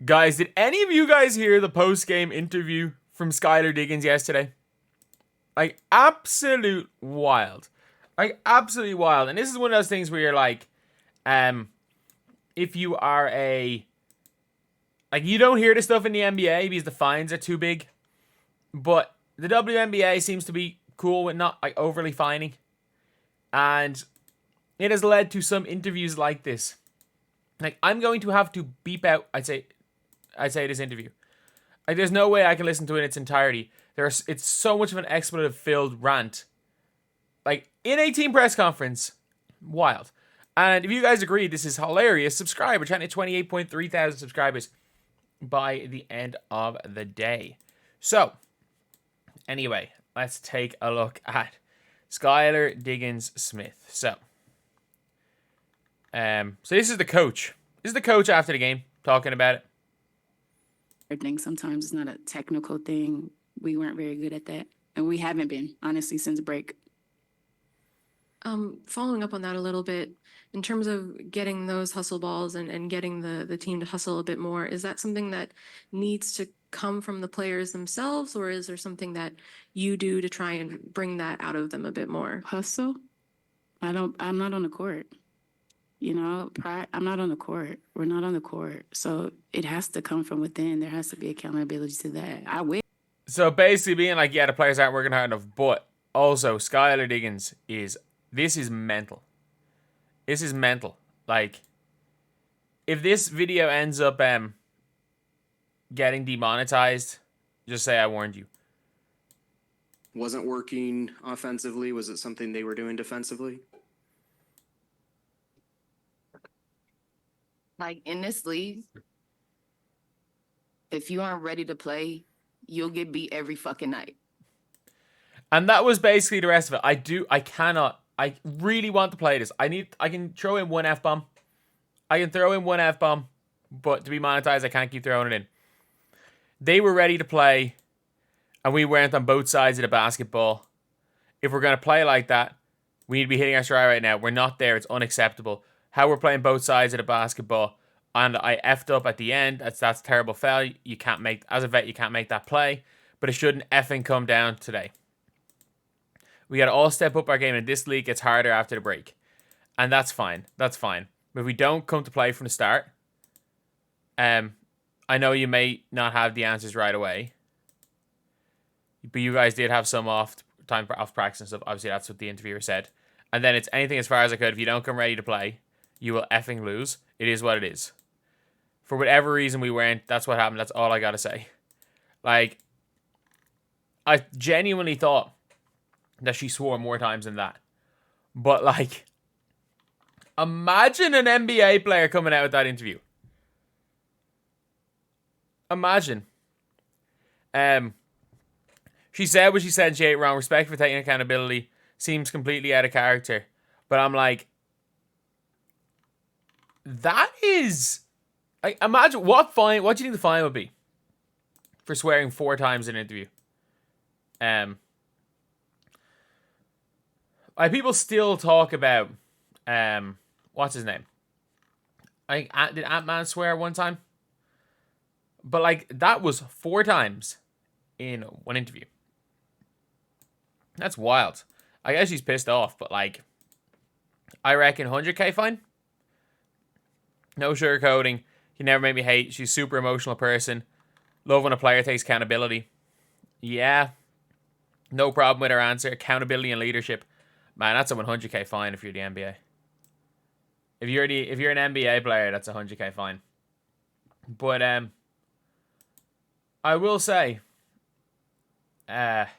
Guys, did any of you guys hear the post-game interview from Skyler Diggins yesterday? Like, absolute wild. Like, absolutely wild. And this is one of those things where you're like, if you are like, you don't hear this stuff in the NBA because the fines are too big. But the WNBA seems to be cool with not, like, overly fining. And it has led to some interviews like this. Like, I'm going to have to beep out, I'd say this interview. Like, there's no way I can listen to it in its entirety. It's so much of an expletive-filled rant. Like, in a team press conference. Wild. And if you guys agree this is hilarious, subscribe. We're trying to hit 28.3 thousand subscribers by the end of the day. So, anyway, let's take a look at Skyler Diggins Smith. So this is the coach. This is the coach after the game talking about it. Thing sometimes it's not a technical thing. We weren't very good at that, and we haven't been, honestly, since break. Following up on that a little bit, in terms of getting those hustle balls and getting the team to hustle a bit more, is that something that needs to come from the players themselves, or is there something that you do to try and bring that out of them a bit more? Hustle? I'm not on the court. You know, I'm not on the court. We're not on the court. So it has to come from within. There has to be accountability to that. I wish. So basically being like, yeah, the players aren't working hard enough, but also Skyler Diggins this is mental. This is mental. Like, if this video ends up getting demonetized, just say I warned you. Wasn't working offensively? Was it something they were doing defensively? Like, in this league, if you aren't ready to play, you'll get beat every fucking night. And that was basically the rest of it. I really want to play this. I can throw in one F-bomb. I can throw in one F-bomb, but to be monetized, I can't keep throwing it in. They were ready to play, and we weren't on both sides of the basketball. If we're going to play like that, we need to be hitting our stride right now. We're not there. It's unacceptable. How we're playing both sides of the basketball, and I effed up at the end. That's terrible foul. You can't make, as a vet, you can't make that play, but it shouldn't effing come down today. We got to all step up our game, and this league gets harder after the break. And that's fine. That's fine. But if we don't come to play from the start, I know you may not have the answers right away, but you guys did have some off practice and stuff. Obviously, that's what the interviewer said. And then it's anything as far as I could. If you don't come ready to play, you will effing lose. It is what it is. For whatever reason we weren't, that's what happened. That's all I got to say. Like, I genuinely thought that she swore more times than that. But, like, imagine an NBA player coming out with that interview. Imagine. She said what she said, she ain't wrong. Respect for taking accountability. Seems completely out of character. But I'm like, that is... Like, imagine what do you think the fine would be for swearing 4 times in an interview? Like, people still talk about what's his name? Like, did Ant-Man swear one time? But like, that was 4 times in one interview. That's wild. I guess she's pissed off, but like, I reckon 100k fine. No sugarcoating. He never made me hate. She's a super emotional person. Love when a player takes accountability. Yeah. No problem with her answer. Accountability and leadership. Man, that's a 100k fine if you're the NBA. If you're an NBA player, that's a 100k fine. But I will say, it's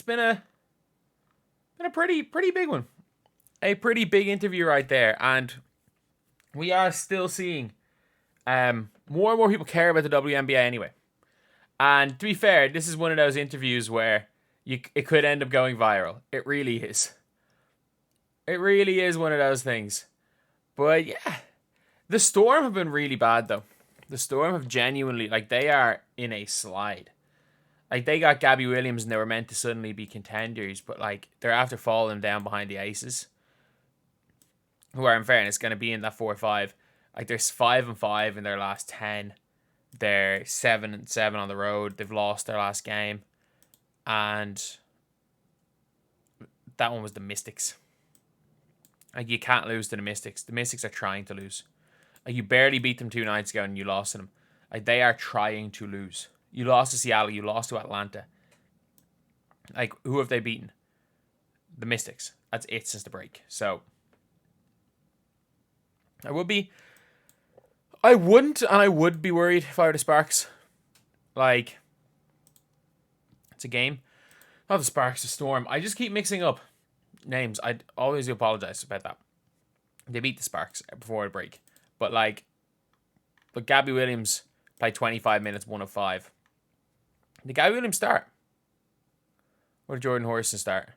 been a pretty big one. A pretty big interview right there, and we are still seeing more and more people care about the WNBA anyway. And to be fair, this is one of those interviews where it could end up going viral. It really is. It really is one of those things. But yeah, the Storm have been really bad though. The Storm have genuinely, like, they are in a slide. Like, they got Gabby Williams and they were meant to suddenly be contenders, but like, they're after falling down behind the Aces. who are in fairness going to be in that 4-5. Like they're 5-5 in their last 10. They're 7-7 on the road. They've lost their last game, and that one was the Mystics. Like you can't lose to the Mystics. The Mystics are trying to lose. Like you barely beat them 2 nights ago, and you lost to them. Like they are trying to lose. You lost to Seattle. You lost to Atlanta. Like who have they beaten? The Mystics. That's it since the break. So I wouldn't, and I would be worried if I were the Sparks. Like, it's a game. Not the Sparks, the Storm. I just keep mixing up names. I always apologize about that. They beat the Sparks before the break. But Gabby Williams played 25 minutes, 1 of 5. Did Gabby Williams start? Or did Jordan Horston start?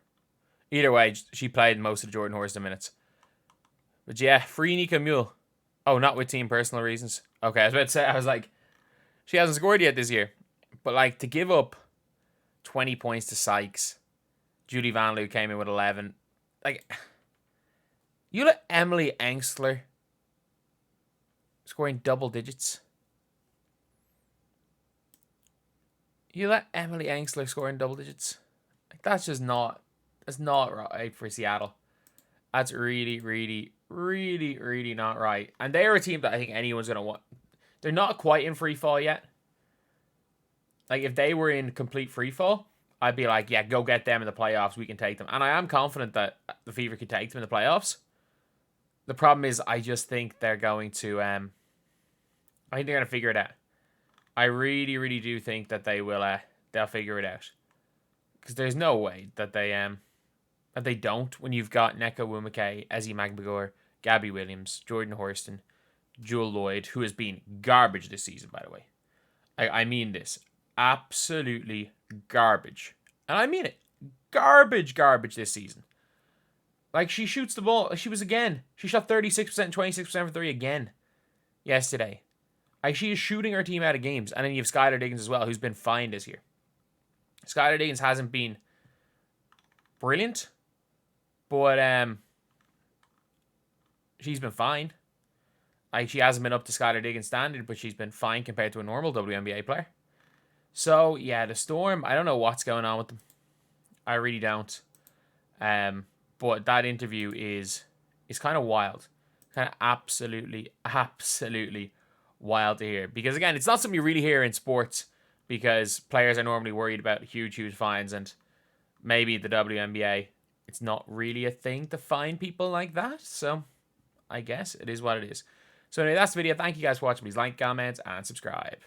Either way, she played most of the Jordan Horston minutes. But yeah, free Nika Mule. Oh, not with team personal reasons. Okay, I was about to say, I was like, she hasn't scored yet this year. But like to give up 20 points to Sykes, Julie Van Loo came in with 11. Like, you let Emily Engstler scoring double digits. You let Emily Engstler score in double digits. Like that's not right for Seattle. That's really, really, really, really not right. And they are a team that I think anyone's going to want. They're not quite in free fall yet. Like, if they were in complete free fall, I'd be like, yeah, go get them in the playoffs. We can take them. And I am confident that the Fever could take them in the playoffs. The problem is, I just think they're going to, I think they're going to figure it out. I really, really do think that they will, they'll figure it out. Because there's no way that they don't when you've got Neko Wumake, Ezzy Magbagor, Gabby Williams, Jordan Horston, Jewel Lloyd, who has been garbage this season, by the way. I mean this. Absolutely garbage. And I mean it. Garbage this season. Like, she shoots the ball. She shot 36% and 26% for 3 again yesterday. Like, she is shooting her team out of games. And then you have Skyler Diggins as well, who's been fine this year. Skyler Diggins hasn't been brilliant, but she's been fine. Like, she hasn't been up to Skyler Diggins' standard, but she's been fine compared to a normal WNBA player. So, yeah, the Storm, I don't know what's going on with them. I really don't. But that interview is kind of wild. Kind of absolutely wild to hear. Because, again, it's not something you really hear in sports because players are normally worried about huge fines, and maybe the WNBA, it's not really a thing to fine people like that. So, I guess it is what it is. So, anyway, that's the video. Thank you guys for watching. Please like, comment, and subscribe.